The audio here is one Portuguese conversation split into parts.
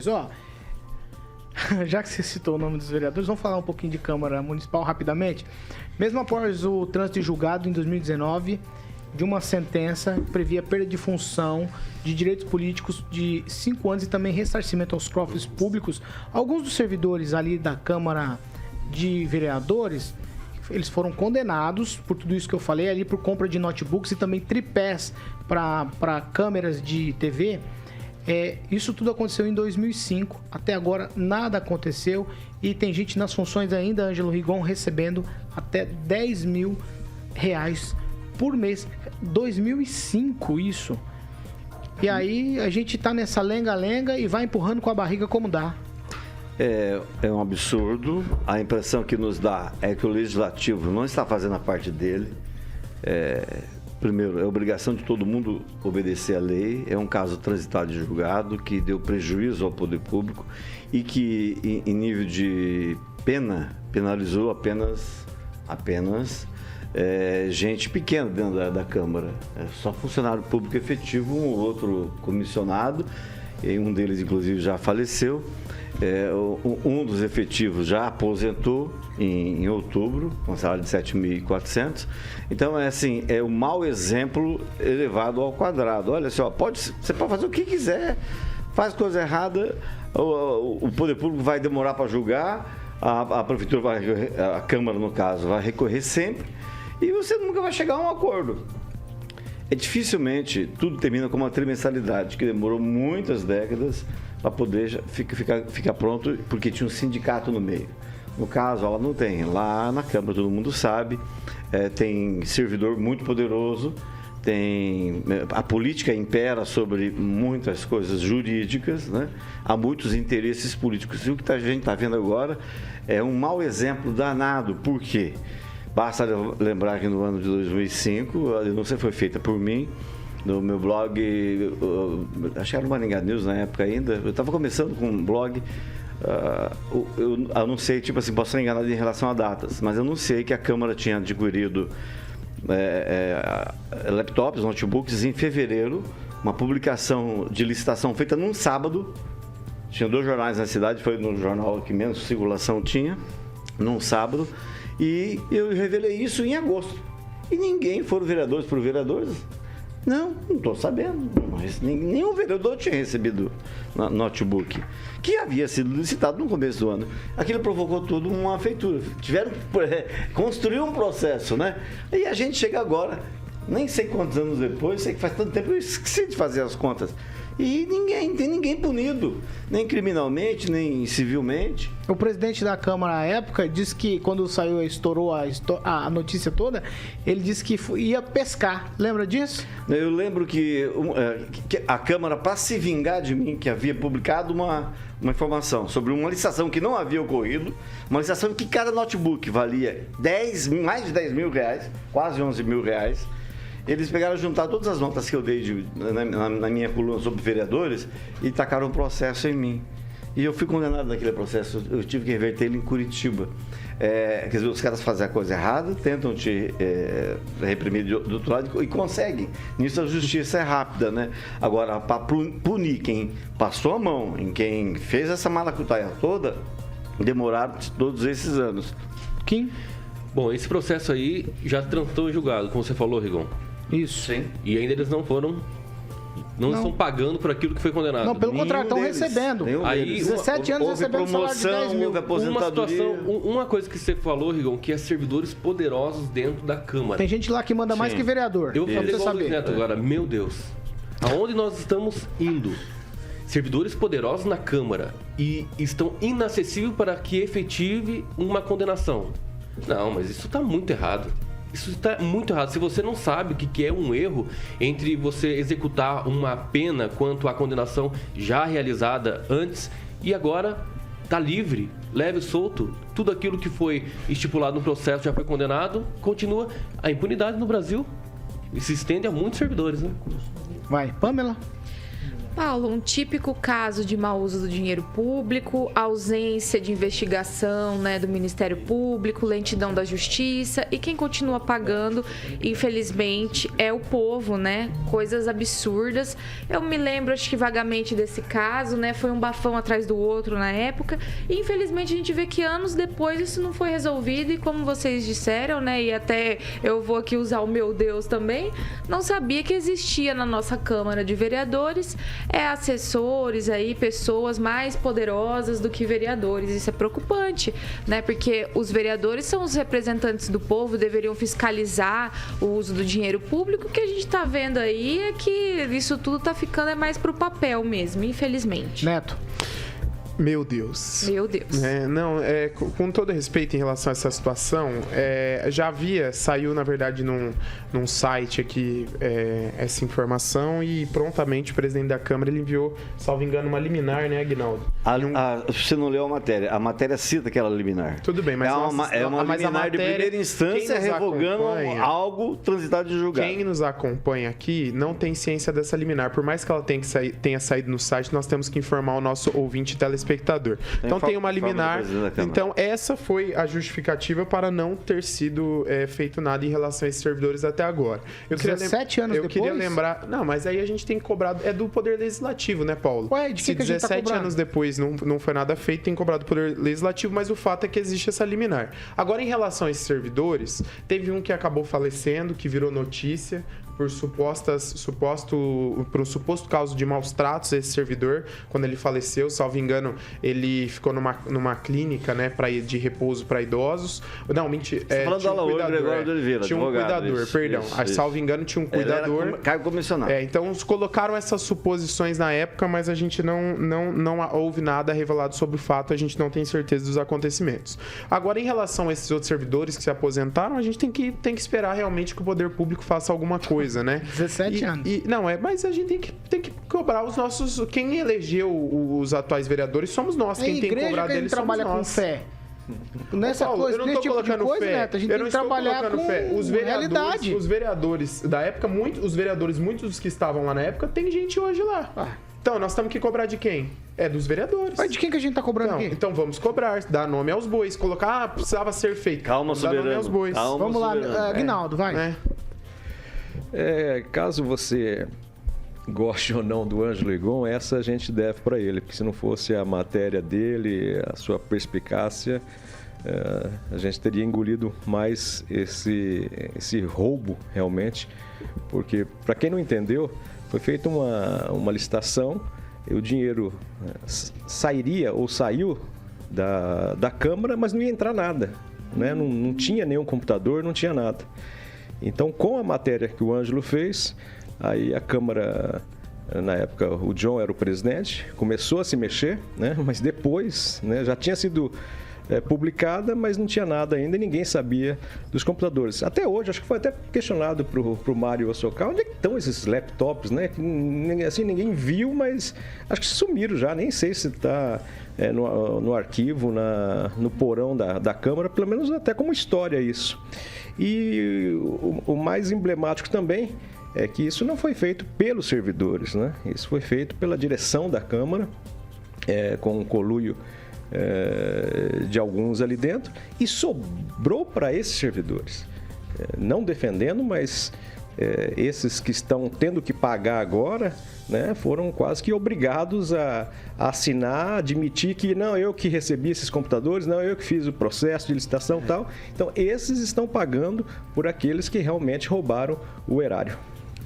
Ó, já que você citou o nome dos vereadores, vamos falar um pouquinho de Câmara Municipal rapidamente. Mesmo após o trânsito julgado em 2019 de uma sentença que previa perda de função de direitos políticos de 5 anos e também ressarcimento aos cofres públicos, alguns dos servidores ali da Câmara de Vereadores, eles foram condenados por tudo isso que eu falei ali, por compra de notebooks e também tripés para câmeras de TV. Isso tudo aconteceu em 2005, até agora nada aconteceu e tem gente nas funções ainda, Ângelo Rigon, recebendo até R$10 mil por mês. 2005 isso. E aí a gente tá nessa lenga-lenga e vai empurrando com a barriga como dá. É um absurdo. A impressão que nos dá é que o Legislativo não está fazendo a parte dele. Primeiro, é obrigação de todo mundo obedecer à lei. É um caso transitado e julgado que deu prejuízo ao poder público e que, em nível de pena, penalizou apenas gente pequena dentro da Câmara. Só funcionário público efetivo, um ou outro comissionado, e um deles, inclusive, já faleceu. Um dos efetivos já aposentou em outubro, com salário de 7.400. Então, é um mau exemplo elevado ao quadrado. Olha só, você pode fazer o que quiser, faz coisa errada, o poder público vai demorar para julgar, a prefeitura a Câmara, no caso, vai recorrer sempre, e você nunca vai chegar a um acordo. Dificilmente tudo termina com uma trimestralidade, que demorou muitas décadas para poder ficar pronto, porque tinha um sindicato no meio. No caso, ela não tem. Lá na Câmara, todo mundo sabe, tem servidor muito poderoso, a política impera sobre muitas coisas jurídicas, né? Há muitos interesses políticos. E o que a gente está vendo agora é um mau exemplo danado. Por quê? Basta lembrar que no ano de 2005, a denúncia foi feita por mim, no meu blog, acho que era o Maringá News na época ainda, eu estava começando com um blog, eu anunciei, posso estar enganado em relação a datas, mas eu anunciei que a Câmara tinha adquirido laptops, notebooks em fevereiro, uma publicação de licitação feita num sábado, tinha 2 jornais na cidade, foi no jornal que menos circulação tinha, num sábado, e eu revelei isso em agosto. E ninguém foram vereadores por vereadores. Não estou sabendo. Nenhum vereador tinha recebido notebook, que havia sido licitado no começo do ano. Aquilo provocou tudo uma feitura. Tiveram que construir um processo, né? E a gente chega agora, nem sei quantos anos depois, sei que faz tanto tempo que eu esqueci de fazer as contas. E tem ninguém punido, nem criminalmente, nem civilmente. O presidente da Câmara à época disse que, quando estourou a notícia toda, ele disse que ia pescar. Lembra disso? Eu lembro que a Câmara, para se vingar de mim, que havia publicado uma informação sobre uma licitação que não havia ocorrido, uma licitação que cada notebook valia mais de 10 mil reais, quase 11 mil reais. Eles pegaram juntar todas as notas que eu dei na minha coluna sobre vereadores e tacaram um processo em mim. E eu fui condenado naquele processo, eu tive que reverter ele em Curitiba. Quer dizer, os caras fazem a coisa errada, tentam te reprimir do outro lado e conseguem. Nisso a justiça é rápida, né? Agora, para punir quem passou a mão, em quem fez essa maracutaia toda, demoraram todos esses anos. Kim? Bom, esse processo aí já transitou em julgado, como você falou, Rigon. Isso. Sim. E ainda eles não estão pagando por aquilo que foi condenado. Não, pelo contrário, estão recebendo. Aí, 17 anos recebendo salário de 10 mil. Uma coisa que você falou, Rigon, que é servidores poderosos dentro da Câmara. Tem gente lá que manda mais que vereador. Eu vou fazer igual o Luiz Neto agora. Meu Deus. Aonde nós estamos indo? Servidores poderosos na Câmara e estão inacessíveis para que efetive uma condenação. Não, mas isso está muito errado. Isso está muito errado. Se você não sabe o que é um erro entre você executar uma pena quanto à condenação já realizada antes e agora está livre, leve e solto, tudo aquilo que foi estipulado no processo já foi condenado, continua. A impunidade no Brasil se estende a muitos servidores, né? Vai, Pamela. Paulo, um típico caso de mau uso do dinheiro público, ausência de investigação, né, do Ministério Público, lentidão da Justiça, e quem continua pagando, infelizmente, é o povo, né? Coisas absurdas. Eu me lembro, acho que vagamente desse caso, né? Foi um bafão atrás do outro na época, e infelizmente a gente vê que anos depois isso não foi resolvido, e como vocês disseram, né, e até eu vou aqui usar o meu Deus também, não sabia que existia na nossa Câmara de Vereadores assessores aí, pessoas mais poderosas do que vereadores. Isso é preocupante, né? Porque os vereadores são os representantes do povo, deveriam fiscalizar o uso do dinheiro público. O que a gente está vendo aí é que isso tudo está ficando mais pro papel mesmo, infelizmente. Neto. Meu Deus. Meu Deus. Com todo respeito em relação a essa situação, saiu na verdade num site aqui essa informação, e prontamente o presidente da Câmara ele enviou, salvo engano, uma liminar, né, Aguinaldo? Você não leu a matéria cita aquela liminar. Tudo bem, mas é uma liminar de primeira instância revogando algo transitado de julgado. Quem nos acompanha aqui não tem ciência dessa liminar, por mais que ela tenha saído no site, nós temos que informar o nosso ouvinte telespectador. Então tem uma liminar. Então essa foi a justificativa para não ter sido feito nada em relação a esses servidores até agora. 17 anos depois? Eu queria lembrar... Não, mas aí a gente tem que cobrar... É do Poder Legislativo, né, Paulo? Ué, de que a gente tá 17 anos depois não foi nada feito, tem cobrado do Poder Legislativo, mas o fato é que existe essa liminar. Agora, em relação a esses servidores, teve um que acabou falecendo, que virou notícia, por um suposto caso de maus tratos a esse servidor, quando ele faleceu, salvo engano, ele ficou numa clínica, né, de repouso para idosos. Não, mentira. Tinha um cuidador. Tinha um cuidador, perdão. Salvo engano, tinha um cuidador. Ele era cargo comissionado. Então, colocaram essas suposições na época, mas a gente não houve nada revelado sobre o fato, a gente não tem certeza dos acontecimentos. Agora, em relação a esses outros servidores que se aposentaram, a gente tem que esperar realmente que o poder público faça alguma coisa, né? 17 anos. Mas a gente tem que cobrar os nossos... Quem elegeu os atuais vereadores somos nós. Quem tem que cobrar deles somos nós. Trabalha com fé. Nessa Paulo, coisa, eu não tô colocando coisa, fé. Neto, a gente tem que trabalhar com realidade. Os vereadores da época, muitos dos que estavam lá na época, tem gente hoje lá. Então, nós temos que cobrar de quem? É dos vereadores. Mas de quem que a gente tá cobrando aqui? Então vamos cobrar, dar nome aos bois, colocar, precisava ser feito. Calma, soberano. Dar nome aos bois. Vamos lá, Aguinaldo, vai. Caso você goste ou não do Ângelo Rigon, essa a gente deve para ele, porque se não fosse a matéria dele, a sua perspicácia, a gente teria engolido mais esse roubo realmente, porque, para quem não entendeu, foi feita uma licitação e o dinheiro sairia ou saiu da Câmara, mas não ia entrar nada, né? Não tinha nenhum computador, não tinha nada. Então, com a matéria que o Ângelo fez, aí a Câmara, na época o John era o presidente, começou a se mexer, né? Mas depois, né, já tinha sido publicada, mas não tinha nada ainda e ninguém sabia dos computadores. Até hoje, acho que foi até questionado para o Mário Ossoká, onde é que estão esses laptops, né? Assim, ninguém viu, mas acho que sumiram já, nem sei se está no arquivo, no porão da Câmara, pelo menos até como história isso. E o mais emblemático também é que isso não foi feito pelos servidores, né? Isso foi feito pela direção da Câmara, com um conluio de alguns ali dentro, e sobrou para esses servidores. Não defendendo, mas esses que estão tendo que pagar agora, né, foram quase que obrigados a assinar, admitir que não, eu que recebi esses computadores, não, eu que fiz o processo de licitação e tal. Então, esses estão pagando por aqueles que realmente roubaram o erário.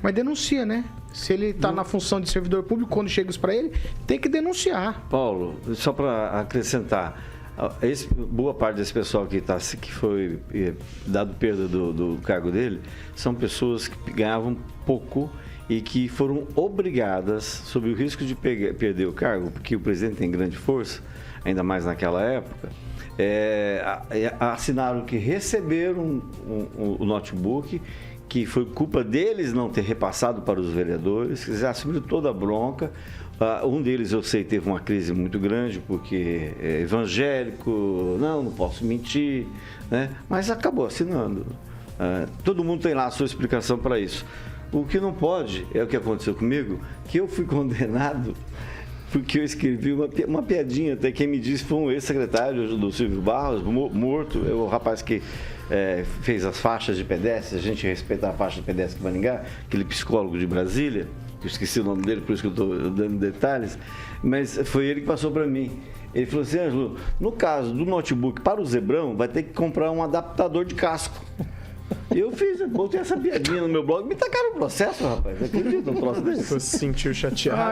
Mas denuncia, né? Se ele está na função de servidor público, quando chega isso para ele, tem que denunciar. Paulo, só para acrescentar, boa parte desse pessoal que foi dado perda do cargo dele, são pessoas que ganhavam pouco e que foram obrigadas, sob o risco de perder o cargo, porque o presidente tem grande força, ainda mais naquela época, assinaram que receberam o notebook, que foi culpa deles não ter repassado para os vereadores, que assumiram toda a bronca. Um deles, eu sei, teve uma crise muito grande, porque é evangélico, não posso mentir, né? Mas acabou assinando. Todo mundo tem lá a sua explicação para isso. O que não pode, é o que aconteceu comigo, que eu fui condenado porque eu escrevi uma piadinha, até quem me disse foi um ex-secretário do Silvio Barros, morto, o rapaz que fez as faixas de pedestre, a gente respeita a faixa de pedestre de Maringá, aquele psicólogo de Brasília, eu esqueci o nome dele, por isso que eu estou dando detalhes, mas foi ele que passou para mim. Ele falou assim, Ângelo, no caso do notebook para o Zebrão, vai ter que comprar um adaptador de casco. Eu botei essa piadinha no meu blog, me tacaram o processo, rapaz. Acredita no processo desse? Você se sentiu chateado?